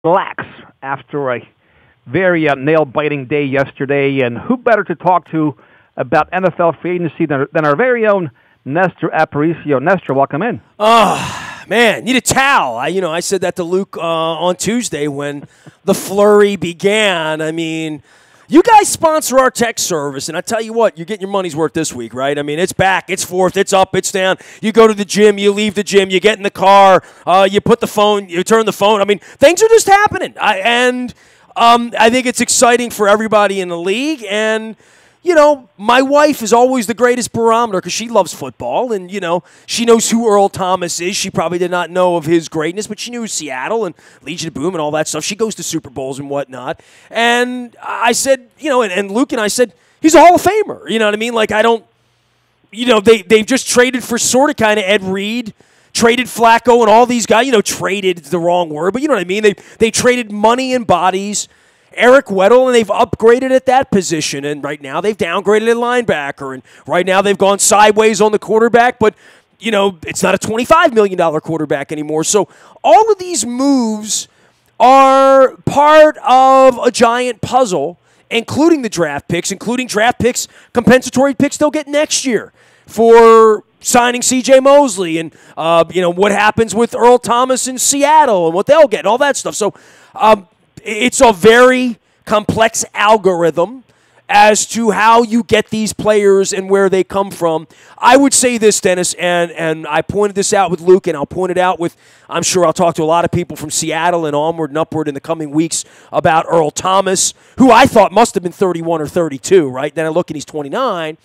relax after a very nail-biting day yesterday. And who better to talk to about NFL free agency than our very own Nestor Aparicio. Nestor, welcome in. Oh, man, need a towel. I said that to Luke on Tuesday when the flurry began. I mean, you guys sponsor our tech service, and I tell you what, you're getting your money's worth this week, right? I mean, it's back, it's forth, it's up, it's down. You go to the gym, you leave the gym, you get in the car, you put the phone, you turn the phone. I mean, things are just happening. I think it's exciting for everybody in the league, and my wife is always the greatest barometer because she loves football, and, she knows who Earl Thomas is. She probably did not know of his greatness, but she knew Seattle and Legion of Boom and all that stuff. She goes to Super Bowls and whatnot. And I said, and Luke and I said, he's a Hall of Famer. You know what I mean? Like, I don't, they've just traded for sort of kind of Ed Reed, traded Flacco and all these guys. Traded is the wrong word, but you know what I mean? They traded money and bodies. Eric Weddle, and they've upgraded at that position, and right now they've downgraded at linebacker, and right now they've gone sideways on the quarterback, but, it's not a $25 million quarterback anymore. So all of these moves are part of a giant puzzle, including the draft picks, compensatory picks they'll get next year for signing C.J. Mosley, and, what happens with Earl Thomas in Seattle and what they'll get, and all that stuff. So, it's a very complex algorithm as to how you get these players and where they come from. I would say this, Dennis, and I pointed this out with Luke, and I'll point it out with, I'm sure I'll talk to a lot of people from Seattle and onward and upward in the coming weeks about Earl Thomas, who I thought must have been 31 or 32, right? Then I look and he's 29.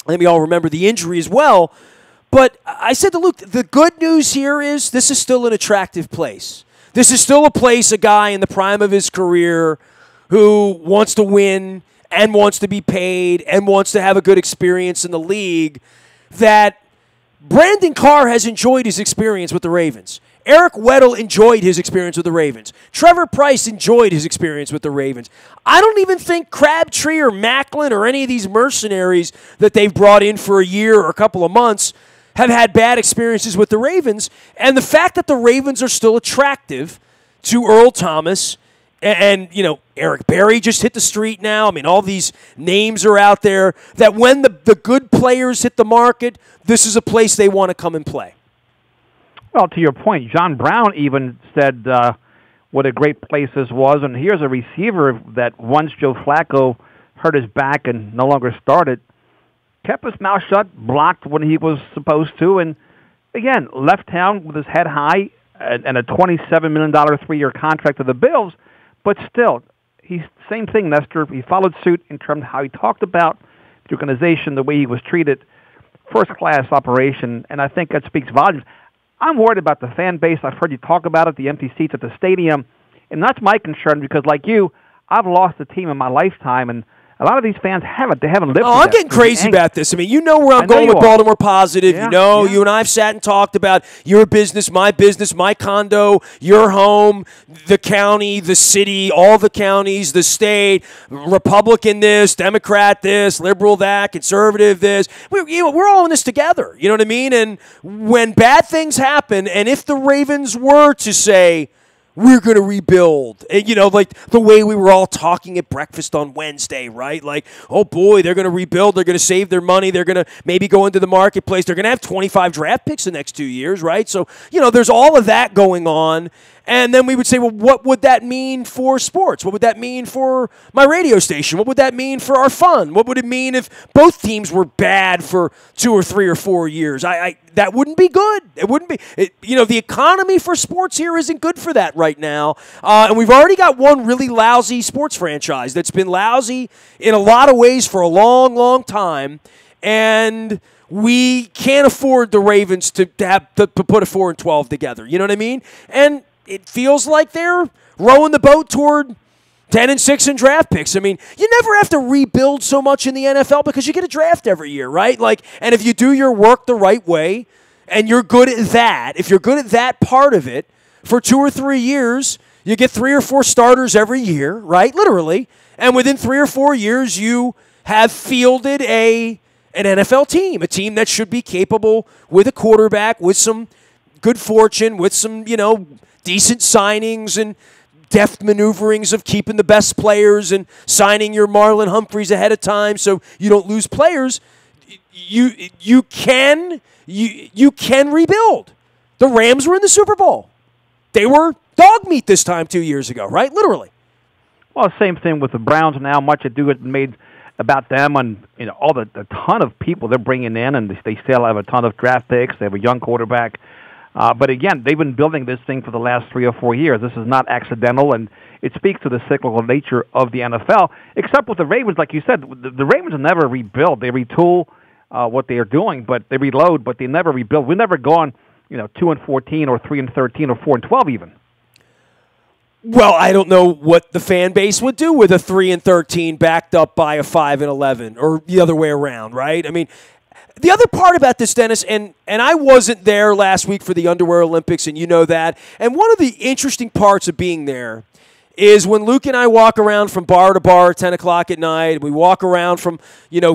Let me all remember the injury as well. But I said to Luke, the good news here is this is still an attractive place. This is still a place, a guy in the prime of his career who wants to win and wants to be paid and wants to have a good experience in the league, that Brandon Carr has enjoyed his experience with the Ravens. Eric Weddle enjoyed his experience with the Ravens. Trevor Pryce enjoyed his experience with the Ravens. I don't even think Crabtree or Macklin or any of these mercenaries that they've brought in for a year or a couple of months have had bad experiences with the Ravens. And the fact that the Ravens are still attractive to Earl Thomas and Eric Berry just hit the street now. I mean, all these names are out there that when the good players hit the market, this is a place they want to come and play. Well, to your point, John Brown even said what a great place this was. And here's a receiver that once Joe Flacco hurt his back and no longer started, kept his mouth shut, blocked when he was supposed to, and, again, left town with his head high and a $27 million three-year contract to the Bills. But still, he's same thing, Nestor. He followed suit in terms of how he talked about the organization, the way he was treated, first-class operation, and I think that speaks volumes. I'm worried about the fan base. I've heard you talk about it, the empty seats at the stadium, and that's my concern because, like you, I've lost a team in my lifetime, and a lot of these fans haven't. They haven't lived. Oh, I'm getting crazy about this. I mean, you know where I'm going with Baltimore Positive. Yeah, you and I have sat and talked about your business, my condo, your home, the county, the city, all the counties, the state, Republican this, Democrat this, liberal that, conservative this. We're all in this together. You know what I mean? And when bad things happen, and if the Ravens were to say, we're going to rebuild. And, like the way we were all talking at breakfast on Wednesday, right? Like, oh, boy, they're going to rebuild. They're going to save their money. They're going to maybe go into the marketplace. They're going to have 25 draft picks the next 2 years, right? So, there's all of that going on. And then we would say, well, what would that mean for sports? What would that mean for my radio station? What would that mean for our fun? What would it mean if both teams were bad for 2 or 3 or 4 years? That wouldn't be good. It wouldn't be. The economy for sports here isn't good for that right now. And we've already got one really lousy sports franchise that's been lousy in a lot of ways for a long, long time. And we can't afford the Ravens to put a 4-12 together. You know what I mean? And it feels like they're rowing the boat toward 10-6 in draft picks. I mean, you never have to rebuild so much in the NFL because you get a draft every year, right? Like, and if you do your work the right way and you're good at that, if you're good at that part of it for 2 or 3 years, you get 3 or 4 starters every year, right? Literally. And within 3 or 4 years, you have fielded an NFL team, a team that should be capable with a quarterback, with some good fortune, with some, decent signings and deft maneuverings of keeping the best players and signing your Marlon Humphreys ahead of time so you don't lose players, you can rebuild. The Rams were in the Super Bowl. They were dog meat this time 2 years ago, right? Literally. Well, same thing with the Browns now. Much ado has been made about them and all the ton of people they're bringing in, and they still have a ton of draft picks. They have a young quarterback. But again, they've been building this thing for the last 3 or 4 years. This is not accidental, and it speaks to the cyclical nature of the NFL, except with the Ravens, like you said. The Ravens never rebuild. They retool what they are doing, but they reload, but they never rebuild. We've never gone 2-14 or 3-13 or 4-12 even. Well, I don't know what the fan base would do with a 3-13 backed up by a 5-11 or the other way around, right? I mean, the other part about this, Dennis, and I wasn't there last week for the Underwear Olympics, and you know that. And one of the interesting parts of being there is when Luke and I walk around from bar to bar at 10 o'clock at night, we walk around from,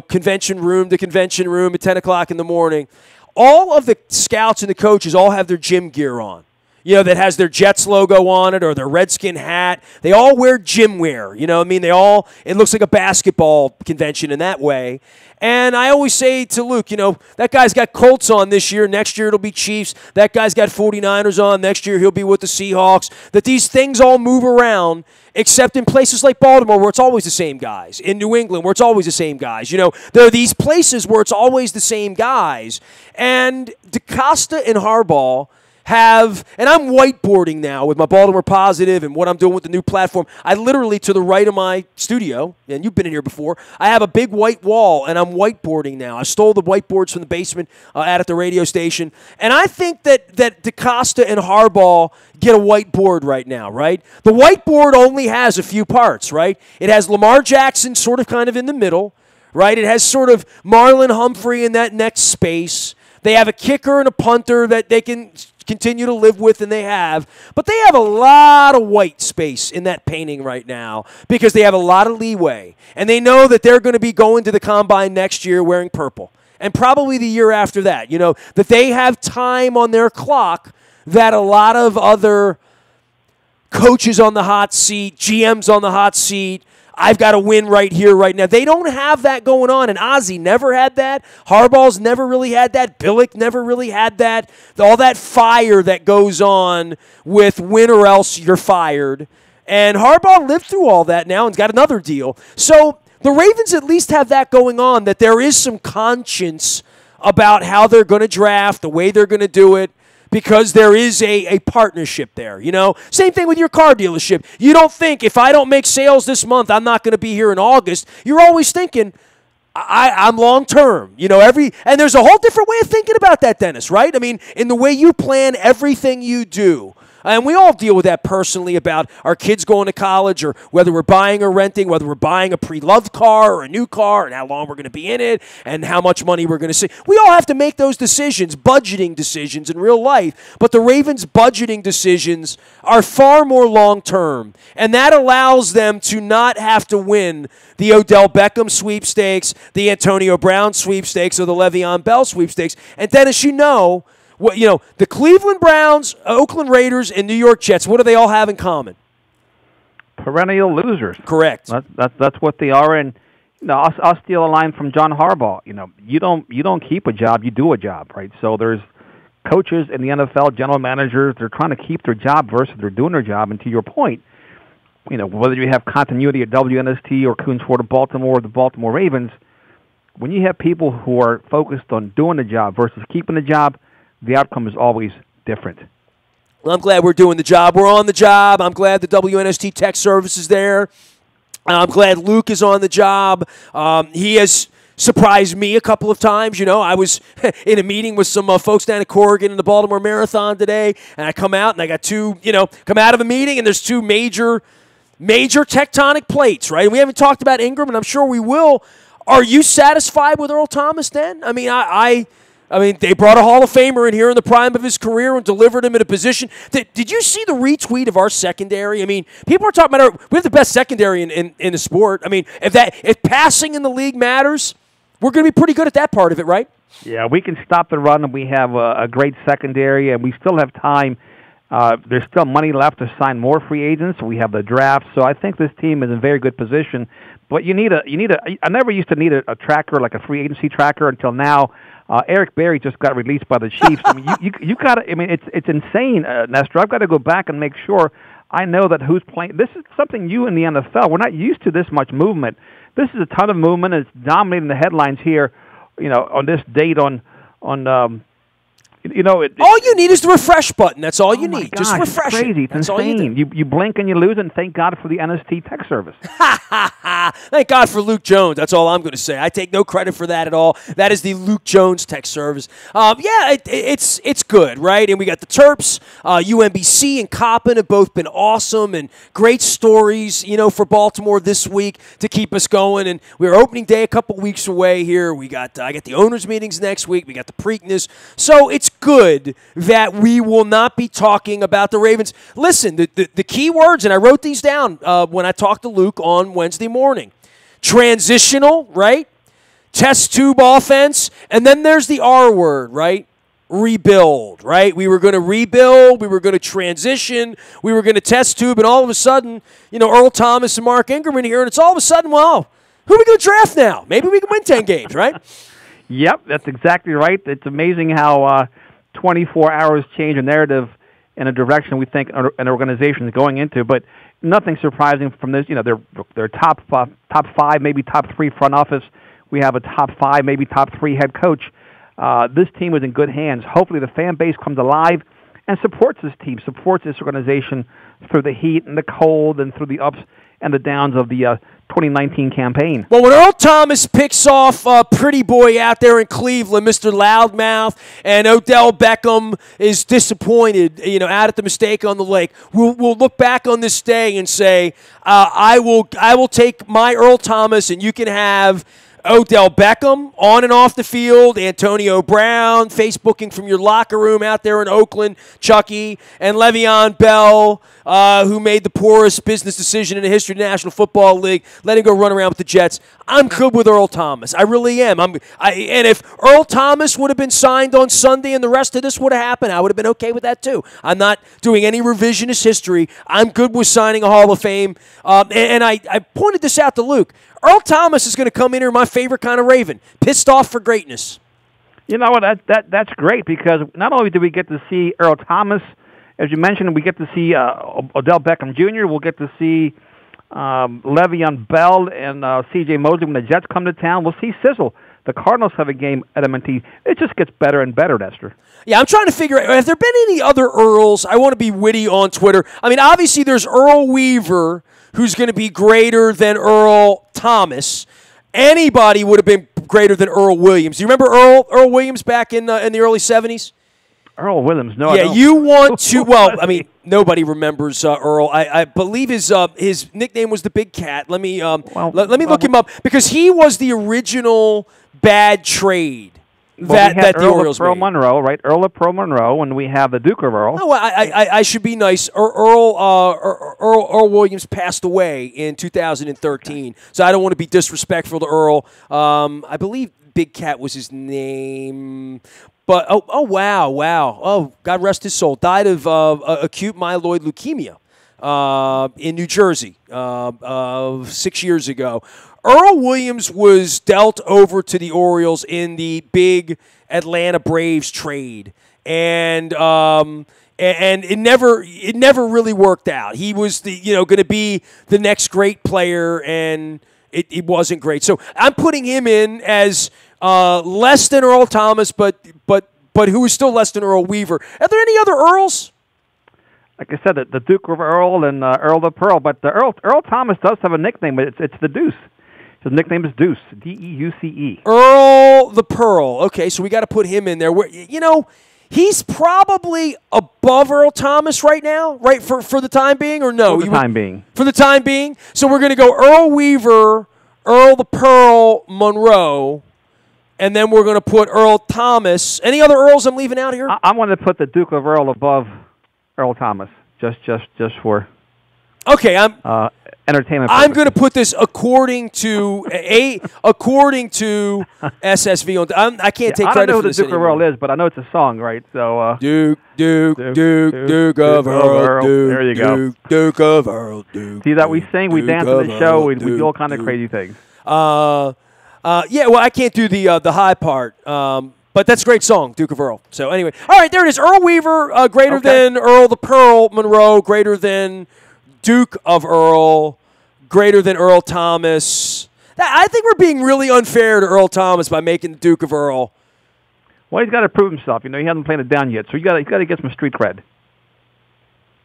convention room to convention room at 10 o'clock in the morning, all of the scouts and the coaches all have their gym gear on. That has their Jets logo on it or their Redskin hat. They all wear gym wear. It looks like a basketball convention in that way. And I always say to Luke, that guy's got Colts on this year. Next year it'll be Chiefs. That guy's got 49ers on. Next year he'll be with the Seahawks. That these things all move around, except in places like Baltimore where it's always the same guys. In New England where it's always the same guys. There are these places where it's always the same guys. And DeCosta and Harbaugh and I'm whiteboarding now with my Baltimore Positive and what I'm doing with the new platform. I literally, to the right of my studio, and you've been in here before, I have a big white wall, and I'm whiteboarding now. I stole the whiteboards from the basement out at the radio station. And I think that DeCosta and Harbaugh get a whiteboard right now, right? The whiteboard only has a few parts, right? It has Lamar Jackson sort of kind of in the middle, right? It has sort of Marlon Humphrey in that next space. They have a kicker and a punter that they can continue to live with, and they have. But they have a lot of white space in that painting right now because they have a lot of leeway. And they know that they're going to be going to the Combine next year wearing purple. And probably the year after that. That they have time on their clock that a lot of other coaches on the hot seat, GMs on the hot seat, I've got to win right here, right now. They don't have that going on, and Ozzie never had that. Harbaugh's never really had that. Billick never really had that. All that fire that goes on with win or else you're fired. And Harbaugh lived through all that now and's got another deal. So the Ravens at least have that going on, that there is some conscience about how they're going to draft, the way they're going to do it, because there is a partnership there, Same thing with your car dealership. You don't think, if I don't make sales this month, I'm not going to be here in August. You're always thinking, I'm long-term. And there's a whole different way of thinking about that, Dennis, right? I mean, in the way you plan everything you do. And we all deal with that personally about our kids going to college or whether we're buying or renting, whether we're buying a pre-loved car or a new car and how long we're going to be in it and how much money we're going to see. We all have to make those decisions, budgeting decisions in real life. But the Ravens' budgeting decisions are far more long-term. And that allows them to not have to win the Odell Beckham sweepstakes, the Antonio Brown sweepstakes, or the Le'Veon Bell sweepstakes. And Dennis, the Cleveland Browns, Oakland Raiders, and New York Jets, what do they all have in common? Perennial losers. Correct. That's what they are. And I'll steal a line from John Harbaugh. You don't keep a job, you do a job, right? So there's coaches in the NFL, general managers, they're trying to keep their job versus they're doing their job. And to your point, whether you have continuity at WNST or Coons Ford of Baltimore or the Baltimore Ravens, when you have people who are focused on doing the job versus keeping the job, the outcome is always different. Well, I'm glad we're doing the job. We're on the job. I'm glad the WNST Tech Service is there. I'm glad Luke is on the job. He has surprised me a couple of times. I was in a meeting with some folks down at Corrigan in the Baltimore Marathon today, and I come out and I got come out of a meeting and there's two major tectonic plates, right? And we haven't talked about Ingram, and I'm sure we will. Are you satisfied with Earl Thomas then? I mean, they brought a Hall of Famer in here in the prime of his career and delivered him in a position. Did you see the retweet of our secondary? I mean, people are talking about we have the best secondary in the sport. I mean, if passing in the league matters, we're going to be pretty good at that part of it, right? Yeah, we can stop the run, and we have a great secondary, and we still have time There's still money left to sign more free agents. We have the draft, so I think this team is in very good position. But you need a. I never used to need a tracker like a free agency tracker until now. Eric Berry just got released by the Chiefs. I mean, you got to. I mean, it's insane, Nestor. I've got to go back and make sure I know that who's playing. This is something new in the NFL. We're not used to this much movement. This is a ton of movement, and it's dominating the headlines here. On this date on. All you need is the refresh button. That's all you need. Gosh, just refresh it's crazy. it. It's insane. You blink and you lose, and thank God for the NST tech service. Thank God for Luke Jones. That's all I'm going to say. I take no credit for that at all. That is the Luke Jones tech service. It's good, right? And we got the Terps, UMBC and Coppin have both been awesome and great stories, for Baltimore this week to keep us going. And we're opening day a couple weeks away here. I got the owners meetings next week. We got the Preakness. So it's good that we will not be talking about the Ravens. Listen, the key words, and I wrote these down when I talked to Luke on Wednesday morning. Transitional, right? Test tube offense. And then there's the R word, right? Rebuild, right? We were going to rebuild. We were going to transition. We were going to test tube. And all of a sudden, Earl Thomas and Mark Ingram in here. And it's all of a sudden, well, who are we going to draft now? Maybe we can win 10 games, right? Yep, that's exactly right. It's amazing how 24 hours change a narrative in a direction we think an organization is going into. But nothing surprising from this. They're top 5, maybe top 3 front office. We have a top 5, maybe top 3 head coach. This team is in good hands. Hopefully the fan base comes alive and supports this team, supports this organization through the heat and the cold and through the ups and the downs of the 2019 campaign. Well, when Earl Thomas picks off Pretty Boy out there in Cleveland, Mr. Loudmouth, and Odell Beckham is disappointed, out at the mistake on the lake, we'll look back on this day and say, I will take my Earl Thomas, and you can have Odell Beckham on and off the field, Antonio Brown, Facebooking from your locker room out there in Oakland, Chucky, and Le'Veon Bell, who made the poorest business decision in the history of the National Football League, let him go run around with the Jets. I'm good with Earl Thomas. I really am. And if Earl Thomas would have been signed on Sunday and the rest of this would have happened, I would have been okay with that too. I'm not doing any revisionist history. I'm good with signing a Hall of Fame. And I pointed this out to Luke. Earl Thomas is going to come in here, my favorite kind of Raven, pissed off for greatness. You know what? That's great because not only do we get to see Earl Thomas, as you mentioned, we get to see Odell Beckham Jr. We'll get to see Le'Veon Bell and C.J. Mosley when the Jets come to town. We'll see Sizzle. The Cardinals have a game at M&T. It just gets better and better, Nestor. Yeah, I'm trying to figure out, have there been any other Earls? I want to be witty on Twitter. I mean, obviously there's Earl Weaver, who's going to be greater than Earl Thomas. Anybody would have been greater than Earl Williams. Do you remember Earl Williams back in the early 70s? Earl Williams, no. Yeah, you want to. Well, I mean, nobody remembers Earl. I believe his nickname was the Big Cat. Let me look him up because he was the original bad trade that the Orioles made. Earl Monroe, right? Earl of Pearl Monroe, and we have the Duke of Earl. Oh, I should be nice. Earl Williams passed away in 2013, so I don't want to be disrespectful to Earl. I believe Big Cat was his name. But, wow. Oh, God rest his soul. Died of acute myeloid leukemia in New Jersey 6 years ago. Earl Williams was dealt over to the Orioles in the big Atlanta Braves trade. And it never really worked out. He was going to be the next great player, and it wasn't great. So I'm putting him in as less than Earl Thomas, but who is still less than Earl Weaver. Are there any other Earls? Like I said, the Duke of Earl and Earl of Pearl, but Earl Thomas does have a nickname. It's the Deuce. His nickname is Deuce, D-E-U-C-E. Earl the Pearl. Okay, so we got to put him in there. He's probably above Earl Thomas right now, right, for the time being, or no? For the time being. For the time being. So we're going to go Earl Weaver, Earl the Pearl, Monroe, and then we're going to put Earl Thomas. Any other Earls I'm leaving out here? I want to put the Duke of Earl above Earl Thomas, just for... Okay, entertainment. I'm going to put this according to SSV. I can't take credit for this I don't know who the Duke anymore. of Earl is, but I know it's a song, right? So Duke of Earl. There you go. Duke of Earl. See that we sing, we dance on the show, we do all kind of crazy things. Yeah, well, I can't do the high part. But that's a great song, Duke of Earl. So anyway, all right, there it is. Earl Weaver, greater than Earl the Pearl Monroe, greater than Duke of Earl, greater than Earl Thomas. I think we're being really unfair to Earl Thomas by making the Duke of Earl. Well, he's got to prove himself. He hasn't played it down yet, so he's got to get some street cred.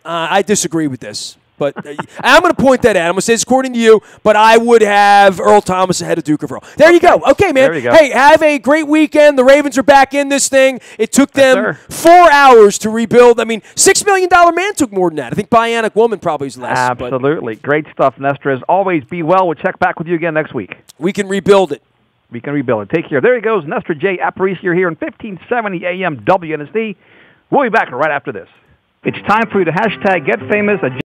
I disagree with this. But I'm going to point that out. I'm going to say it's according to you, but I would have Earl Thomas ahead of Duke of Earl. There you go. Okay, man. There you go. Hey, have a great weekend. The Ravens are back in this thing. It took them 4 hours to rebuild. I mean, $6 million man took more than that. I think Bionic Woman probably is less. Absolutely. Great stuff, Nestor. As always, be well. We'll check back with you again next week. We can rebuild it. We can rebuild it. Take care. There he goes, Nestor J. Aparicio here in 1570 AM WNSD. We'll be back right after this. It's time for you to hashtag Get Famous.